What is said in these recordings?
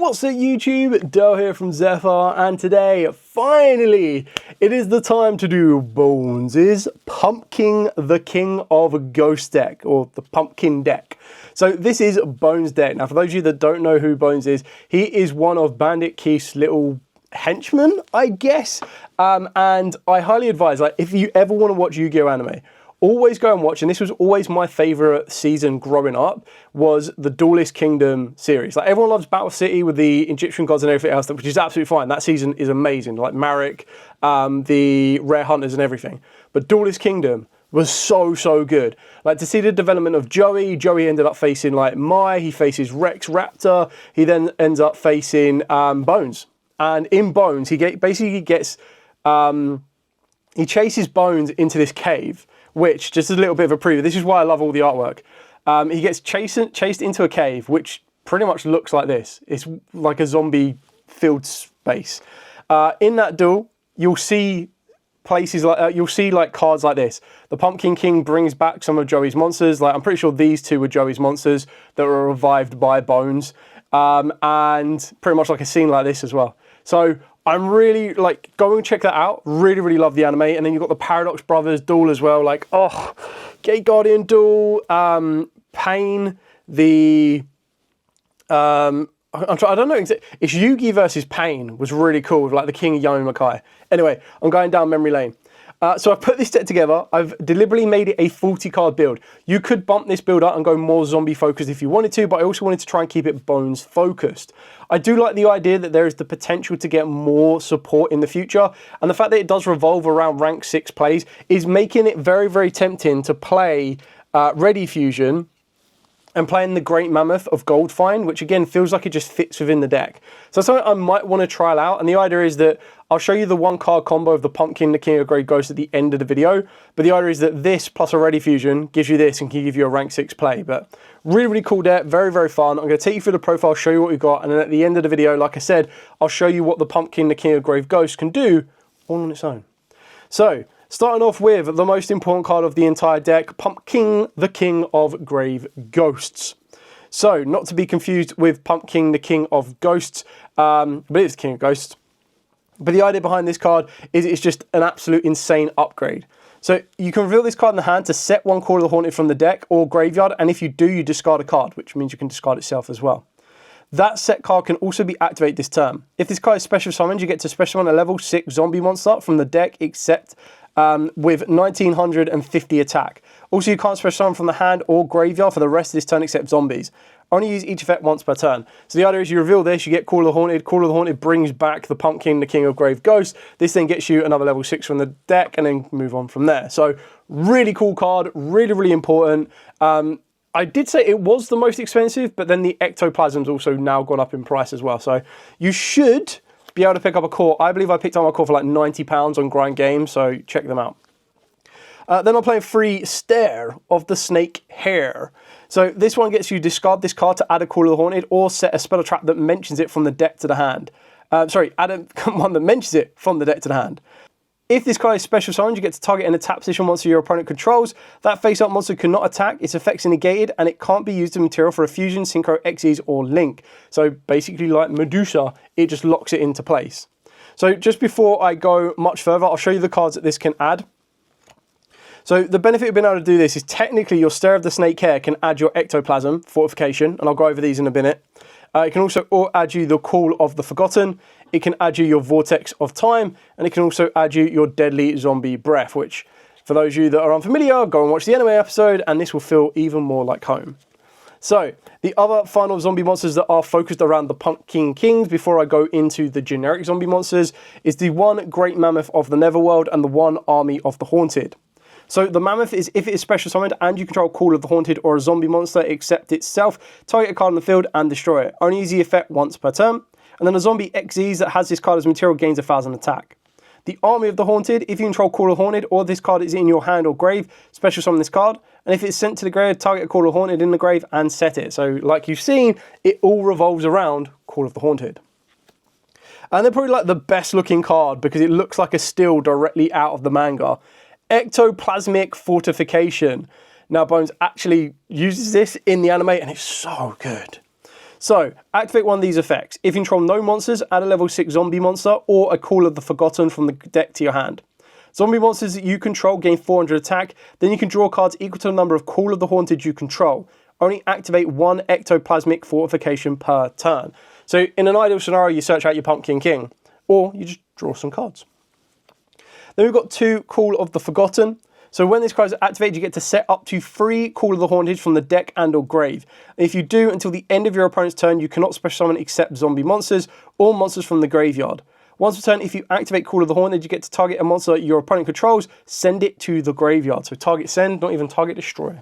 What's up YouTube? Dell here from Zephyr, and today, finally, it is the time to do Bonz's Pumpking the King of Ghost deck, or the Pumpkin deck. So this is Bonz deck. Now for those of you that don't know who Bonz is, he is one of Bandit Keith's little henchmen, I guess. And I highly advise, like, if you ever want to watch Yu-Gi-Oh anime, always go and watch, and this was always my favorite season growing up, was the Duelist Kingdom series. Like, everyone loves Battle City with the Egyptian gods and everything else, which is absolutely fine. That season is amazing, like Marek, the Rare Hunters and everything. But Duelist Kingdom was so good. Like, to see the development of Joey ended up facing like Mai, he faces Rex Raptor, he then ends up facing Bonz. And in Bonz, he basically gets, he chases Bonz into this cave, which, just a little bit of a preview, this is why I love all the artwork. He gets chased into a cave, which pretty much looks like this. It's like a zombie-filled space. In that duel, you'll see places like, you'll see like cards like this. The Pumpkin King brings back some of Joey's monsters. Like, I'm pretty sure these two were Joey's monsters that were revived by Bonz. And pretty much like a scene like this as well. So I'm really, like, go and check that out. Really love the anime. And then you've got the Paradox Brothers duel as well. Like, oh, Gate Guardian duel, Pain, the, I don't know, it's Yugi versus Pain was really cool with, like, the King of Yamakai. Anyway, I'm going down memory lane. So I've put this deck together. I've deliberately made it a 40 card build. You could bump this build up and go more zombie focused if you wanted to, but I also wanted to try and keep it Bonz focused. I do like the idea that there is the potential to get more support in the future, and the fact that it does revolve around rank 6 plays is making it very tempting to play Ready Fusion and playing the Great Mammoth of Goldfind, which again feels like it just fits within the deck. So that's something I might want to trial out, and the idea is that I'll show you the 1-card combo of the Pumpkin, the King of Grey Ghost at the end of the video, but the idea is that this plus a Ready Fusion gives you this and can give you a rank 6 play. But really cool deck, very fun. I'm going to take you through the profile, show you what we've got, and then at the end of the video, like I said, I'll show you what the Pumpkin, the King of Grey Ghost can do all on its own. So, starting off with the most important card of the entire deck, Pumpking, the King of Grave Ghosts. So, not to be confused with Pumpking, the King of Ghosts, but it is King of Ghosts. But the idea behind this card is it's just an absolute insane upgrade. So, you can reveal this card in the hand to set one Call of the Haunted from the deck or graveyard, and if you do, you discard a card, which means you can discard itself as well. That set card can also be activated this turn. If this card is special summoned, you get to special summon a level 6 zombie monster from the deck, except with 1950 attack. Also, you can't special summon from the hand or graveyard for the rest of this turn except zombies. Only use each effect once per turn. So the idea is you reveal this, you get Call of the Haunted. Call of the Haunted brings back the Pumpkin, the King of Grave Ghosts. This then gets you another level 6 from the deck and then move on from there. So really cool card, really important. I did say it was the most expensive, but then the Ectoplasm's also now gone up in price as well. So you should be able to pick up a core. I believe I picked up my core for like £90 on Grind Games, so check them out. Then I'm playing free Stare of the Snake Hair. So this one gets you discard this card to add a Call of the Haunted or set a spell trap that mentions it from the deck to the hand. Sorry, add one that mentions it from the deck to the hand. If this card is special summoned, you get to target an attack position monster your opponent controls. That face-up monster cannot attack, its effects are negated, and it can't be used as material for a Fusion, Synchro, Xyz, or Link. So basically like Medusa, it just locks it into place. So just before I go much further, I'll show you the cards that this can add. So the benefit of being able to do this is technically your Stare of the Snake Hair can add your Ectoplasm fortification, and I'll go over these in a minute. It can also add you the Call of the Forgotten. It can add you your Vortex of Time, and it can also add you your Deadly Zombie Breath, which, for those of you that are unfamiliar, go and watch the anime episode, and this will feel even more like home. So, the other final zombie monsters that are focused around the Pumpkin Kings, before I go into the generic zombie monsters, is the 1 Great Mammoth of the Netherworld and the 1 Army of the Haunted. So the Mammoth is if it is special summoned and you control Call of the Haunted or a zombie monster except itself, target a card in the field and destroy it. Only use the effect once per turn. And then a zombie Xyz that has this card as material gains 1000 attack. The Army of the Haunted, if you control Call of the Haunted or this card is in your hand or grave, special summon this card. And if it's sent to the grave, target a Call of the Haunted in the grave and set it. So like you've seen, it all revolves around Call of the Haunted. And they're probably like the best looking card because it looks like a still directly out of the manga. Ectoplasmic Fortification. Now Bonz actually uses this in the anime and it's so good. So, activate one of these effects. If you control no monsters, add a level 6 zombie monster or a Call of the Forgotten from the deck to your hand. Zombie monsters that you control gain 400 attack, then you can draw cards equal to the number of Call of the Haunted you control. Only activate one ectoplasmic fortification per turn. So in an ideal scenario, you search out your Pumpkin King, or you just draw some cards. Then we've got 2 Call of the Forgotten. So when this card is activated, you get to set up to 3 Call of the Haunted from the deck and or grave. And if you do, until the end of your opponent's turn, you cannot special summon except zombie monsters or monsters from the graveyard. Once per turn, if you activate Call of the Haunted, you get to target a monster your opponent controls, send it to the graveyard. So target send, not even target destroy.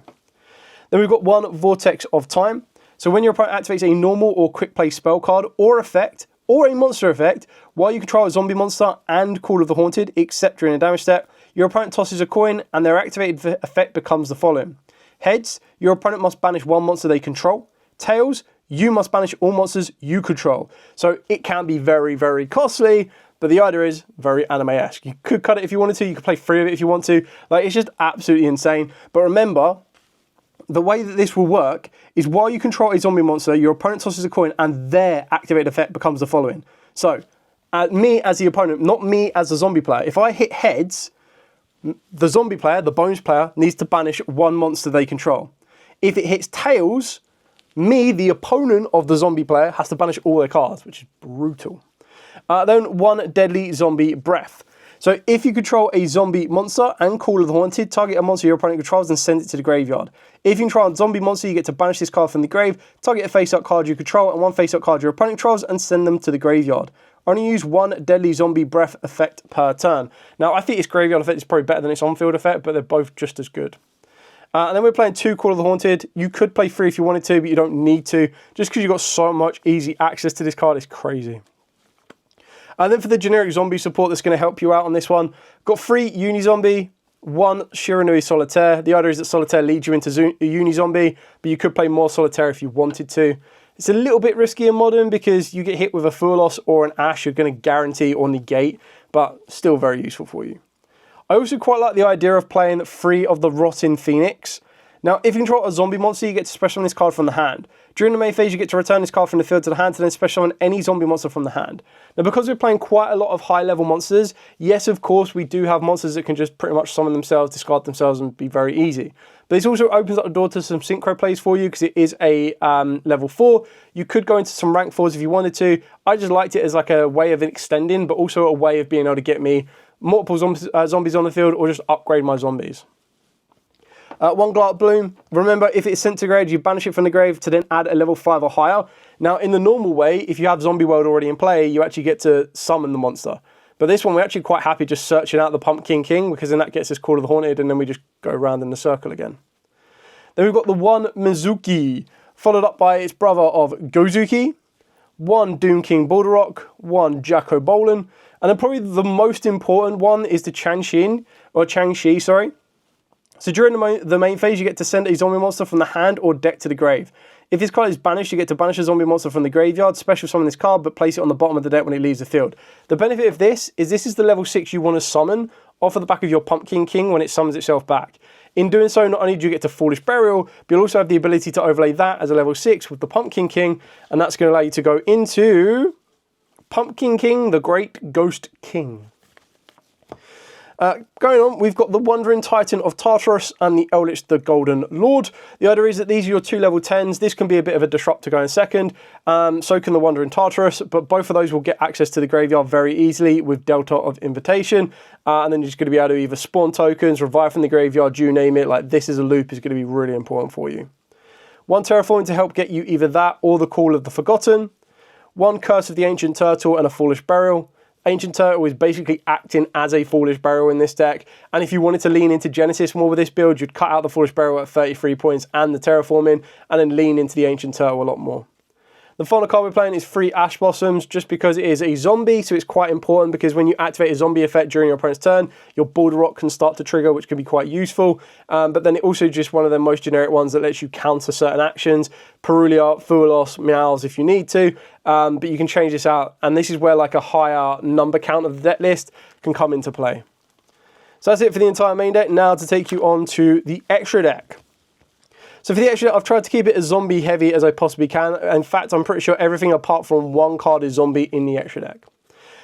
Then we've got 1 Vortex of Time. So when your opponent activates a normal or quick play spell card or effect, or a monster effect, while you control a zombie monster and Call of the Haunted, except during a damage step, your opponent tosses a coin and their activated effect becomes the following. Heads, your opponent must banish one monster they control. Tails, you must banish all monsters you control. So it can be very, very costly, but the idea is very anime-esque. You could cut it if you wanted to, you could play 3 of it if you want to. Like, it's just absolutely insane. But remember, the way that this will work is while you control a zombie monster, your opponent tosses a coin and their activated effect becomes the following. So, me as the opponent, not me as the zombie player. If I hit heads, the zombie player, the Bonz player, needs to banish one monster they control. If it hits tails, me, the opponent of the zombie player, has to banish all their cards, which is brutal. Then 1 Deadly Zombie Breath. So if you control a zombie monster and Call of the Haunted, target a monster your opponent controls and send it to the graveyard. If you control a zombie monster, you get to banish this card from the grave, target a face-up card you control and 1 face-up card your opponent controls and send them to the graveyard. Only use 1 Deadly Zombie Breath effect per turn. Now, I think its graveyard effect is probably better than its on-field effect, but they're both just as good. And then we're playing 2 Call of the Haunted. You could play 3 if you wanted to, but you don't need to. Just because you've got so much easy access to this card, it's crazy. And then for the generic zombie support that's going to help you out on this one, got 3 Uni-Zombie, 1 Shiranui Solitaire. The idea is that Solitaire leads you into Uni-Zombie, but you could play more Solitaire if you wanted to. It's a little bit risky in Modern because you get hit with a Furlos or an Ash, you're going to guarantee or negate, but still very useful for you. I also quite like the idea of playing 3 of the Rotten Phoenix. Now, if you control a zombie monster, you get to special summon this card from the hand. During the main phase, you get to return this card from the field to the hand to then special summon any zombie monster from the hand. Now, because we're playing quite a lot of high-level monsters, yes, of course, we do have monsters that can just pretty much summon themselves, discard themselves, and be very easy. But this also opens up the door to some synchro plays for you because it is a level 4. You could go into some rank 4s if you wanted to. I just liked it as like a way of extending, but also a way of being able to get me multiple zombies on the field or just upgrade my zombies. 1 Glart Bloom. Remember, if it's centigrade, you banish it from the grave to then add a level 5 or higher. Now, in the normal way, if you have Zombie World already in play, you actually get to summon the monster. But this one, we're actually quite happy just searching out the Pumpkin King because then that gets us Call of the Haunted and then we just go around in the circle again. Then we've got the 1 Mizuki, followed up by its brother of Gozuki, 1 Doom King Balderrock, 1 Jacko Bolan, and then probably the most important one is the Changshi, sorry. So during the main phase, you get to send a zombie monster from the hand or deck to the grave. If this card is banished, you get to banish a zombie monster from the graveyard, special summon this card, but place it on the bottom of the deck when it leaves the field. The benefit of this is the level 6 you want to summon off of the back of your Pumpkin King when it summons itself back. In doing so, not only do you get to Foolish Burial, but you'll also have the ability to overlay that as a level 6 with the Pumpkin King, and that's going to allow you to go into Pumpkin King, the Great Ghost King. Going on, we've got the Wandering Titan of Tartarus and the Eldritch the Golden Lord. The idea is that these are your 2 level 10s. This can be a bit of a disruptor going second. So can the Wandering Tartarus, but both of those will get access to the graveyard very easily with Delta of Invitation. And then you're just going to be able to either spawn tokens, revive from the graveyard, you name it. Like, this is a loop is going to be really important for you. 1 Terraforming to help get you either that or the Call of the Forgotten. 1 Curse of the Ancient Turtle and a Foolish Burial. Ancient Turtle is basically acting as a Foolish Burial in this deck, and if you wanted to lean into Genesis more with this build, you'd cut out the Foolish Burial at 33 points and the Terraforming, and then lean into the Ancient Turtle a lot more. The final card we're playing is 3 Ash Blossoms, just because it is a zombie, so it's quite important because when you activate a zombie effect during your opponent's turn, your Balderrock can start to trigger, which can be quite useful. But then it also just one of the most generic ones that lets you counter certain actions. Perulia, Furlos, Meows if you need to, but you can change this out. And this is where like a higher number count of the deck list can come into play. So that's it for the entire main deck. Now to take you on to the extra deck. So for the extra deck, I've tried to keep it as zombie heavy as I possibly can. In fact, I'm pretty sure everything apart from one card is zombie in the extra deck.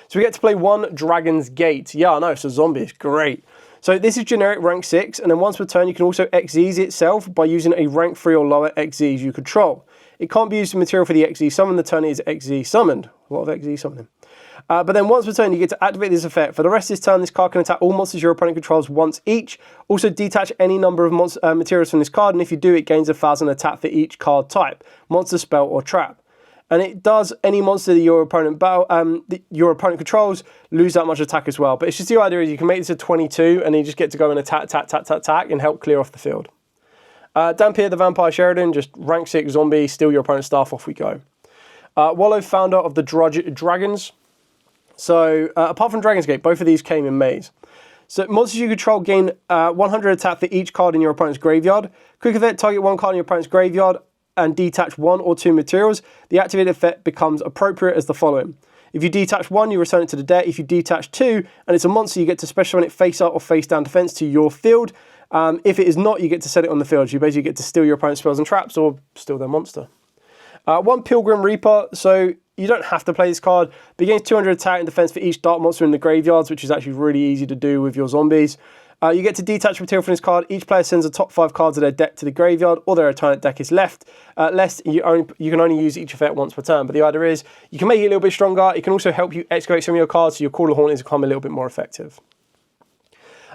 So we get to play one Dragon's Gate. Yeah, I know, so zombie is great. So this is generic rank 6, and then once per turn you can also XYZ itself by using a rank 3 or lower XYZ you control. It can't be used as material for the XYZ summon, the turn it is XYZ summoned. A lot of XYZ summoning. But then once per turn, you get to activate this effect. For the rest of this turn, this card can attack all monsters your opponent controls once each. Also detach any number of materials from this card, and if you do, it gains 1,000 attack for each card type, monster, spell, or trap. And it does any monster that your opponent controls lose that much attack as well. But it's just the idea is you can make this a 22, and then you just get to go and attack, and help clear off the field. Dampier the Vampire Sheridan, just rank 6 zombie, steal your opponent's stuff, off we go. Wallow, founder of the Dragons. So, apart from Dragon's Gate, both of these came in maze. So, monsters you control gain 100 attack for each card in your opponent's graveyard. Quick event, target one card in your opponent's graveyard and detach 1 or 2 materials. The activated effect becomes appropriate as the following. If you detach 1, you return it to the deck. If you detach 2, and it's a monster, you get to special summon it face up or face down defense to your field. If it is not, you get to set it on the field. So you basically get to steal your opponent's spells and traps or steal their monster. One Pilgrim Reaper, so you don't have to play this card, but it gains 200 attack and defense for each dark monster in the graveyards, which is actually really easy to do with your zombies. You get to detach material from this card. Each player sends the top 5 cards of their deck to the graveyard, or their alternate deck is left. Lest you can only use each effect once per turn, but the idea is you can make it a little bit stronger. It can also help you excavate some of your cards, so your Call of the Haunteds become a little bit more effective.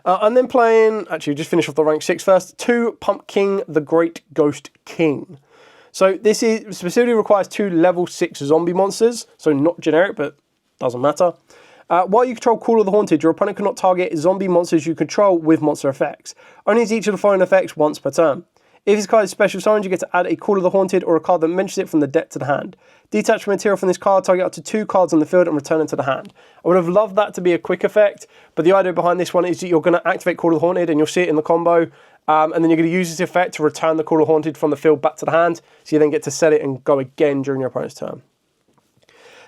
And then playing, actually just finish off the rank 6 first, 2 Pumpking the Great Ghost King. So this is specifically requires 2 level 6 zombie monsters, so not generic, but doesn't matter. While you control Call of the Haunted, your opponent cannot target zombie monsters you control with monster effects. Only use each of the following effects once per turn. If this card is special summoned, you get to add a Call of the Haunted or a card that mentions it from the deck to the hand. Detach material from this card, target up to 2 cards on the field and return them to the hand. I would have loved that to be a quick effect, but the idea behind this one is that you're going to activate Call of the Haunted and you'll see it in the combo. And then you're going to use this effect to return the Call of Haunted from the field back to the hand, so you then get to set it and go again during your opponent's turn.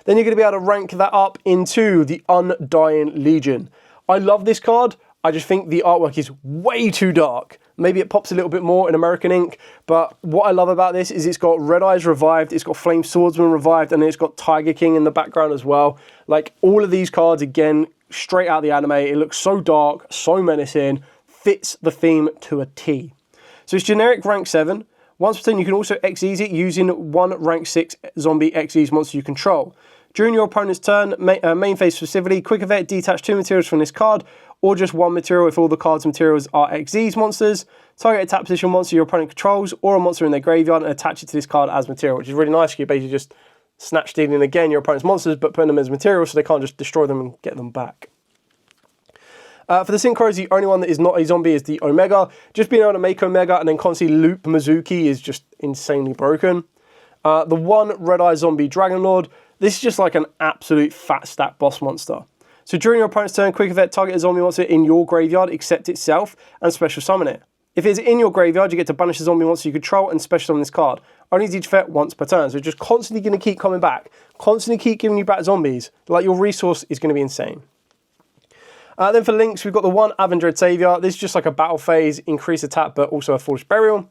Then you're going to be able to rank that up into the Undying Legion. I love this card. I just think the artwork is way too dark. Maybe it pops a little bit more in American ink, but what I love about this is it's got Red Eyes revived, it's got Flame Swordsman revived, and then it's got Tiger King in the background as well. Like, all of these cards, again, straight out of the anime. It looks so dark, so menacing, fits the theme to a T. So it's generic rank 7. Once per turn, you can also XYZ it using 1 rank 6 zombie XYZ monster you control. During your opponent's turn, main phase specifically, quick event, detach 2 materials from this card, or just 1 material if all the cards and materials are XYZ monsters. Target a tap position monster your opponent controls, or a monster in their graveyard, and attach it to this card as material, which is really nice. You're basically just snatch stealing again your opponent's monsters, but putting them as material so they can't just destroy them and get them back. For the Synchros, the only one that is not a zombie is the Omega. Just being able to make Omega and then constantly loop Mizuki is just insanely broken. The 1 Red Eye Zombie Dragon Lord. This is just like an absolute fat stack boss monster. So during your opponent's turn, quick event, target a zombie monster in your graveyard except itself and special summon it. If it's in your graveyard, you get to banish a zombie monster you control and special summon this card. Only each effect once per turn, so it's just constantly going to keep coming back. Constantly keep giving you back zombies. Like, your resource is going to be insane. Then for links, we've got the 1 Avenged Savior. This is just like a battle phase, increase attack, but also a Foolish Burial.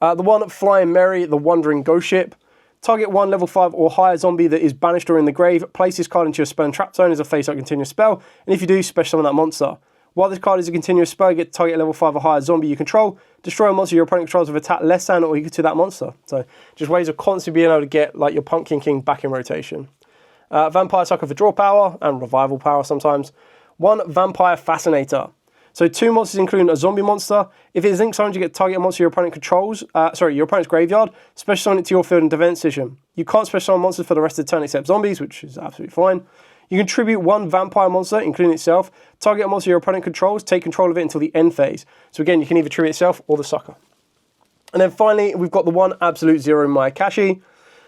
The 1 Flying Mary, the Wandering Ghost Ship. Target 1 level 5 or higher zombie that is banished or in the grave. Place this card into your spell and trap zone as a face-up continuous spell. And if you do, special summon that monster. While this card is a continuous spell, you get to target level 5 or higher zombie you control. Destroy a monster your opponent controls with attack less than or equal to that monster. So just ways of constantly being able to get like your Pumpkin King back in rotation. Vampire Sucker for draw power and revival power sometimes. 1 Vampire Fascinator. So 2 monsters including a zombie monster. If it is linked summoned, you get to target a monster your opponent controls. Your opponent's graveyard. Special summon it to your field and defense position. You can't special summon monsters for the rest of the turn except zombies, which is absolutely fine. You can tribute 1 vampire monster, including itself. Target a monster your opponent controls. Take control of it until the end phase. So again, you can either tribute itself or the sucker. And then finally, we've got the 1 Absolute Zero Mayakashi.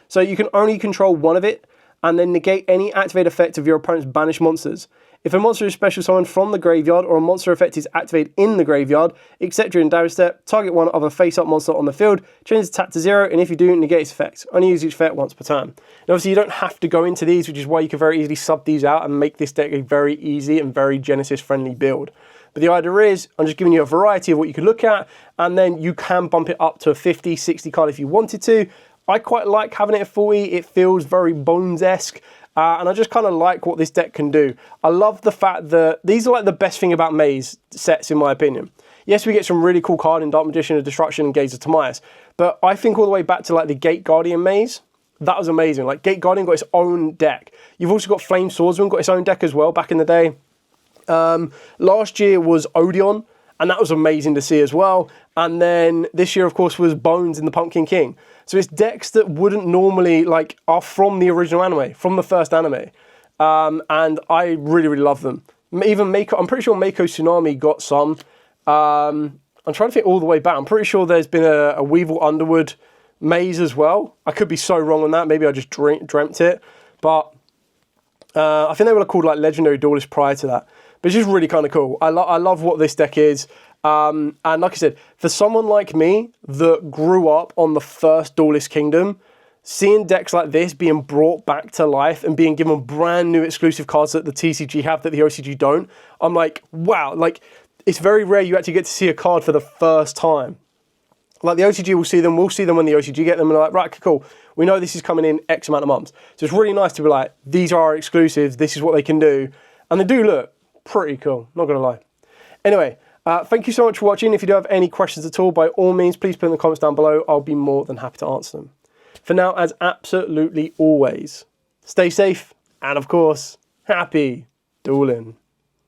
So you can only control 1 of it, and then negate any activate effect of your opponent's banished monsters. If a monster is special summoned from the graveyard or a monster effect is activated in the graveyard, except during damage step, target 1 other face-up monster on the field, change its attack to 0, and if you do, negate its effect. Only use each effect once per turn. And obviously you don't have to go into these, which is why you can very easily sub these out and make this deck a very easy and very Genesis-friendly build. But the idea is, I'm just giving you a variety of what you could look at, and then you can bump it up to a 50, 60 card if you wanted to. I quite like having it at 40. It feels very Bonz-esque. And I just kind of like what this deck can do. I love the fact that these are like the best thing about Maze sets, in my opinion. Yes, we get some really cool card in Dark Magician of Destruction and Gaze of Timaeus, but I think all the way back to like the Gate Guardian Maze, that was amazing. Like Gate Guardian got its own deck. You've also got Flame Swordsman got its own deck as well back in the day. Last year was Odeon, and that was amazing to see as well. And then this year, of course, was Bonz in the Pumpkin King. So it's decks that wouldn't normally, like, are from the original anime, from the first anime. And I really, really love them. Even Mako, I'm pretty sure Mako Tsunami got some. I'm trying to think all the way back. I'm pretty sure there's been a Weevil Underwood Maze as well. I could be so wrong on that. Maybe I just dreamt it. But I think they were called like Legendary Duelist prior to that. But it's just really kind of cool. I love what this deck is. And like I said, for someone like me that grew up on the first Duelist Kingdom, seeing decks like this being brought back to life and being given brand new exclusive cards that the TCG have that the OCG don't, I'm like, wow, like it's very rare you actually get to see a card for the first time. Like the OCG will see them, we'll see them when the OCG get them, and like, right, cool, we know this is coming in X amount of months. So it's really nice to be like, these are our exclusives, this is what they can do. And they do look pretty cool, not gonna lie. Anyway, thank you so much for watching. If you do have any questions at all, by all means, please put in the comments down below. I'll be more than happy to answer them. For now, as absolutely always, stay safe and, of course, happy dueling.